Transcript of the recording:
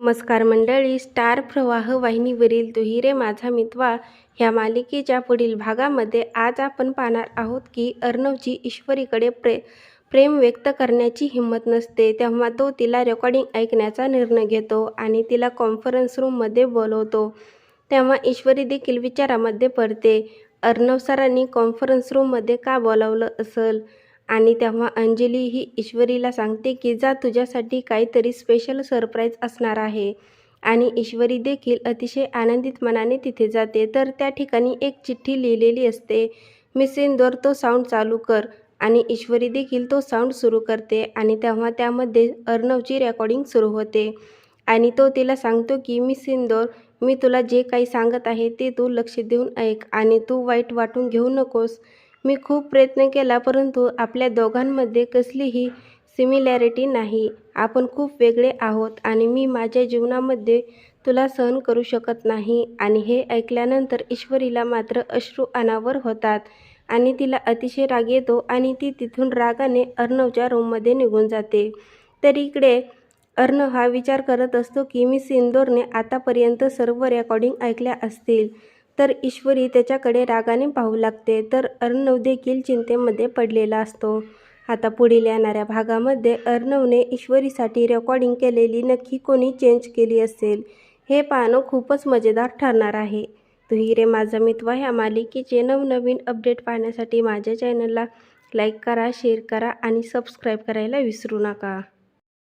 नमस्कार मंडळी, स्टार प्रवाह वाहिनीवरील तू ही रे माझा मितवा ह्या मालिकेच्या पुढील भागामध्ये आज आपण पाहणार आहोत की अर्णवची ईश्वरीकडे प्रेम व्यक्त करण्याची हिंमत नसते, तेव्हा तो तिला रेकॉर्डिंग ऐकण्याचा निर्णय घेतो आणि तिला कॉन्फरन्स रूममध्ये बोलवतो. तेव्हा ईश्वरी देखील विचारामध्ये पडते. अर्णव सरांनी कॉन्फरन्स रूममध्ये का बोलावलं असेल? आणि तेव्हा अंजली ही ईश्वरीला सांगते की जा, तुझ्यासाठी काहीतरी स्पेशल सरप्राईज असणार आहे. आणि ईश्वरी देखील अतिशय आनंदित मनाने तिथे जाते. तर त्या ठिकाणी एक चिठ्ठी लिहिलेली असते. मिस इंदोर, तो साऊंड चालू कर. आणि ईश्वरी देखील तो साऊंड सुरू करते आणि तेव्हा त्यामध्ये अर्णवची रेकॉर्डिंग सुरू होते. आणि तो तिला सांगतो की मिस इंदोर, मी तुला जे काही सांगत आहे ते तू लक्ष देऊन ऐक आणि तू वाईट वाटून घेऊ नकोस. मी खूप प्रयत्न केला, परंतु आपल्या दोघांमध्ये कसलीही सिमिलॅरिटी नाही. आपण खूप वेगळे आहोत आणि मी माझ्या जीवनामध्ये तुला सहन करू शकत नाही. आणि हे ऐकल्यानंतर ईश्वरीला मात्र अश्रू अनावर होतात आणि तिला अतिशय राग येतो आणि ती तिथून रागाने अर्णवच्या रूममध्ये निघून जाते. तर इकडे अर्णव हा विचार करत असतो की मिस इंदोरने आतापर्यंत सर्व रेकॉर्डिंग ऐकल्या असतील. तर ईश्वरी त्याच्याकडे रागाने पाहू लागते. तर अर्णव देखील चिंतेमध्ये पडलेला असतो. आता पुढील येणाऱ्या भागामध्ये अर्णवने ईश्वरीसाठी रेकॉर्डिंग केलेली नक्की कोणी चेंज केली असेल, हे पाहणं खूपच मजेदार ठरणार आहे. तू ही रे माझा मितवा ह्या मालिकेचे नवनवीन अपडेट पाहण्यासाठी माझ्या चॅनलला लाईक करा, शेअर करा आणि सबस्क्राईब करायला विसरू नका.